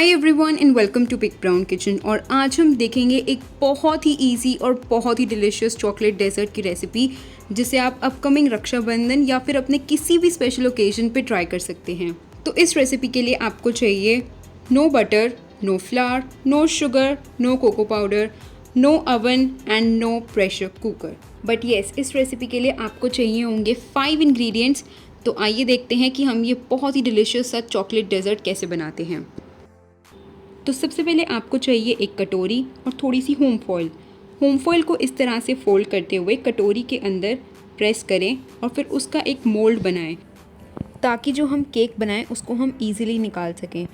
Hi everyone and welcome to Big Brown Kitchen. और आज हम देखेंगे एक बहुत ही इजी और बहुत ही डिलीशियस चॉकलेट डेजर्ट की रेसिपी जिसे आप अपकमिंग रक्षाबंधन या फिर अपने किसी भी स्पेशल ओकेजन पे ट्राई कर सकते हैं। तो इस रेसिपी के लिए आपको चाहिए no butter, no flour, no sugar, no cocoa powder, no oven and no pressure cooker. But yes, इस रेसिपी के लिए आपको चाहिए होंगे 5 इंग्रेडिएंट्स। तो आइए देखते हैं कि हम ये बहुत ही डिलीशियस सा चॉकलेट डेजर्ट कैसे बनाते हैं। तो सबसे पहले आपको चाहिए एक कटोरी और थोड़ी सी होम फॉइल। होम फॉइल को इस तरह से फोल्ड करते हुए कटोरी के अंदर प्रेस करें और फिर उसका एक मोल्ड बनाएं ताकि जो हम केक बनाएं उसको हम इजीली निकाल सकें।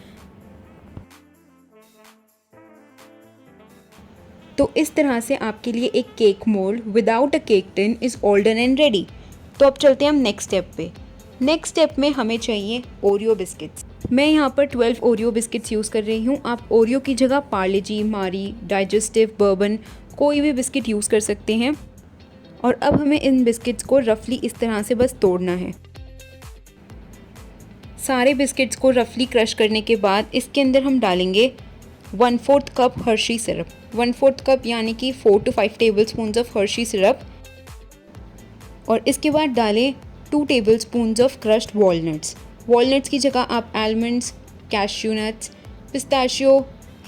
तो इस तरह से आपके लिए एक cake mould without a cake tin is all done and ready. तो अब चलते हैं हम नेक्स्ट स्टेप पे। नेक्स्ट स्टेप में हमें चाहिए ओरियो बिस्किट्स। मैं यहाँ पर 12 ओरियो बिस्किट्स यूज़ कर रही हूँ। आप ओरियो की जगह पार्ले जी, मारी, डाइजेस्टिव, बर्बन कोई भी बिस्किट यूज़ कर सकते हैं। और अब हमें इन बिस्किट्स को रफली इस तरह से बस तोड़ना है। सारे बिस्किट्स को रफली क्रश करने के बाद इसके अंदर हम डालेंगे 1/4 कप हर्शी सिरप। 1/4 कप यानी कि 4 to 5 table spoon of Hershey syrup. और इसके बाद डालें 2 table spoon of crushed walnuts. Walnuts की जगह आप almonds, cashew nuts, pistachio,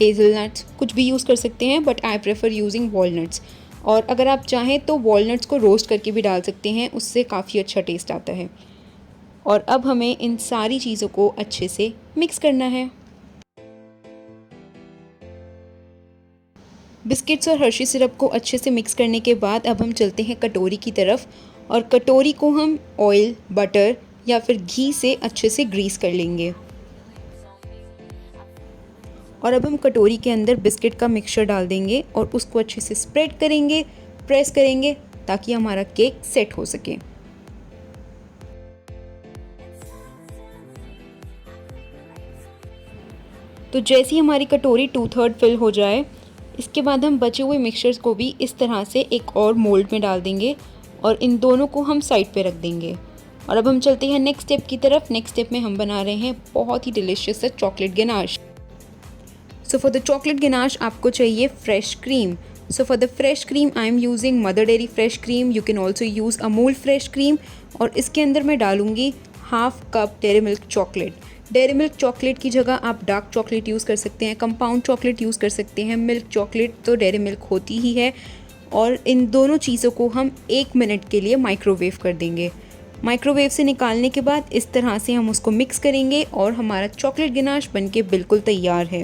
hazelnuts कुछ भी यूज़ कर सकते हैं, but I prefer using walnuts. और अगर आप चाहें तो वॉलनट्स को रोस्ट करके भी डाल सकते हैं, उससे काफ़ी अच्छा टेस्ट आता है। और अब हमें इन सारी चीज़ों को अच्छे से मिक्स करना है। बिस्किट्स और हर्शी सिरप को अच्छे से मिक्स करने के बाद अब हम चलते हैं कटोरी की तरफ। और कटोरी को हम ऑयल, बटर या फिर घी से अच्छे से ग्रीस कर लेंगे। और अब हम कटोरी के अंदर बिस्किट का मिक्सचर डाल देंगे और उसको अच्छे से स्प्रेड करेंगे, प्रेस करेंगे ताकि हमारा केक सेट हो सके। तो जैसे ही हमारी कटोरी 2/3 फिल हो जाए, इसके बाद हम बचे हुए मिक्सचर्स को भी इस तरह से एक और मोल्ड में डाल देंगे और इन दोनों को हम साइड पे रख देंगे। और अब हम चलते हैं नेक्स्ट स्टेप की तरफ। नेक्स्ट स्टेप में हम बना रहे हैं बहुत ही डिलीशियस सा chocolate ganache. So for the chocolate ganache आपको चाहिए fresh cream. So for the fresh cream I am using mother dairy fresh cream. You can also use Amul fresh cream. और इसके अंदर मैं डालूंगी 1/2 cup dairy Milk chocolate. Dairy Milk chocolate की जगह आप डार्क चॉकलेट यूज़ कर सकते हैं, कंपाउंड चॉकलेट यूज़ कर सकते हैं। मिल्क चॉकलेट तो डेयरी मिल्क होती ही है। और इन दोनों चीज़ों को हम 1 मिनट के लिए माइक्रोवेव कर देंगे। माइक्रोवेव से निकालने के बाद इस तरह से हम उसको मिक्स करेंगे और हमारा चॉकलेट गनाश बनके बिल्कुल तैयार है।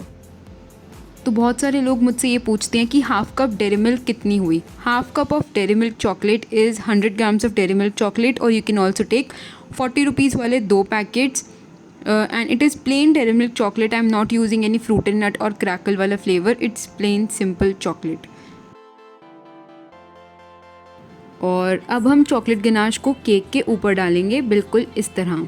तो बहुत सारे लोग मुझसे ये पूछते हैं कि 1/2 कप डेयरी मिल्क कितनी हुई। 1/2 cup of Dairy Milk chocolate is 100 grams of Dairy Milk chocolate. और you can also take 40 rupees वाले 2 packets and it is plain Dairy Milk chocolate. I am not using any fruit and nut और crackle वाला flavour. It's plain simple chocolate. और अब हम chocolate ganache को cake के ऊपर डालेंगे बिल्कुल इस तरह।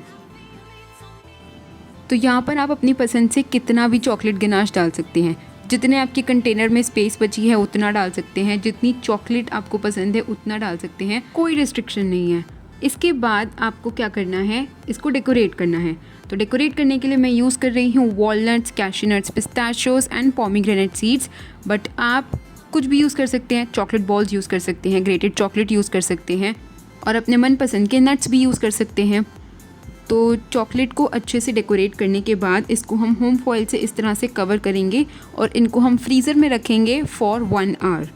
तो यहाँ पर आप अपनी पसंद से कितना भी चॉकलेट गनाश डाल सकते हैं। जितने आपके कंटेनर में स्पेस बची है उतना डाल सकते हैं। जितनी चॉकलेट आपको पसंद है उतना डाल सकते हैं, कोई रिस्ट्रिक्शन नहीं है। इसके बाद आपको क्या करना है, इसको डेकोरेट करना है। तो डेकोरेट करने के लिए मैं यूज़ कर रही हूँ walnuts, cashew nuts, pistachios and pomegranate seeds. But आप कुछ भी यूज़ कर सकते हैं। चॉकलेट बॉल्स यूज़ कर सकते हैं, ग्रेटेड चॉकलेट यूज़ कर सकते हैं और अपने मनपसंद के नट्स भी यूज़ कर सकते हैं। तो चॉकलेट को अच्छे से डेकोरेट करने के बाद इसको हम होम फॉइल से इस तरह से कवर करेंगे और इनको हम फ्रीज़र में रखेंगे फॉर 1 आवर।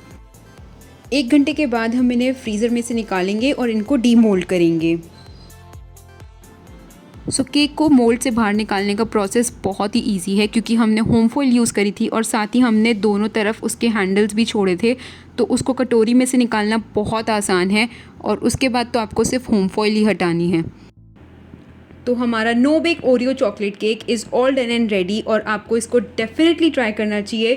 1 घंटे के बाद हम इन्हें फ्रीज़र में से निकालेंगे और इनको डीमोल्ड करेंगे। केक को मोल्ड से बाहर निकालने का प्रोसेस बहुत ही इजी है क्योंकि हमने होम फॉइल यूज़ करी थी और साथ ही हमने दोनों तरफ उसके हैंडल्स भी छोड़े थे। तो उसको कटोरी में से निकालना बहुत आसान है और उसके बाद तो आपको सिर्फ होम फॉइल ही हटानी है। तो हमारा no bake Oreo chocolate cake is all done and ready. और आपको इसको डेफिनेटली ट्राई करना चाहिए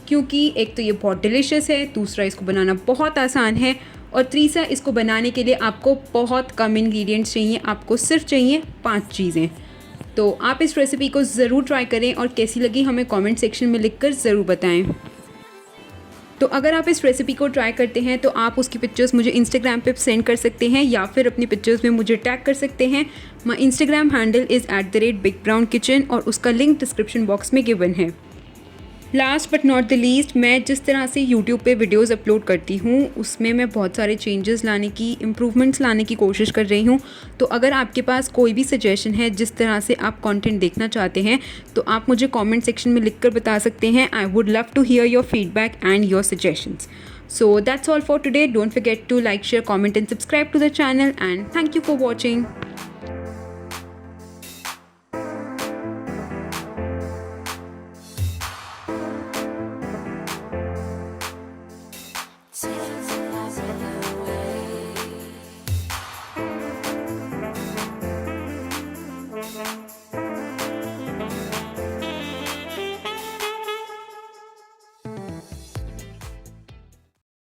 क्योंकि एक तो ये बहुत डिलीशियस है, दूसरा इसको बनाना बहुत आसान है और तीसरा इसको बनाने के लिए आपको बहुत कम इंग्रेडिएंट्स चाहिए। आपको सिर्फ चाहिए 5 चीज़ें। तो आप इस रेसिपी को ज़रूर ट्राई करें और कैसी लगी हमें कमेंट सेक्शन में लिखकर ज़रूर बताएं। तो अगर आप इस रेसिपी को ट्राई करते हैं तो आप उसकी पिक्चर्स मुझे इंस्टाग्राम पे सेंड कर सकते हैं या फिर अपनी पिक्चर्स में मुझे टैग कर सकते हैं। My Instagram handle is @bigbrownKitchen और उसका लिंक डिस्क्रिप्शन बॉक्स में गिवन है। Last but not the least, मैं जिस तरह से यूट्यूब पे वीडियोस अपलोड करती हूँ उसमें मैं बहुत सारे चेंजेस लाने की, इम्प्रूवमेंट्स लाने की कोशिश कर रही हूँ। तो अगर आपके पास कोई भी सजेशन है जिस तरह से आप कंटेंट देखना चाहते हैं तो आप मुझे कमेंट सेक्शन में लिखकर बता सकते हैं। I would love to hear your feedback and your suggestions. So that's all for today. Don't forget to like, share, comment and subscribe to the channel, and thank you for watching.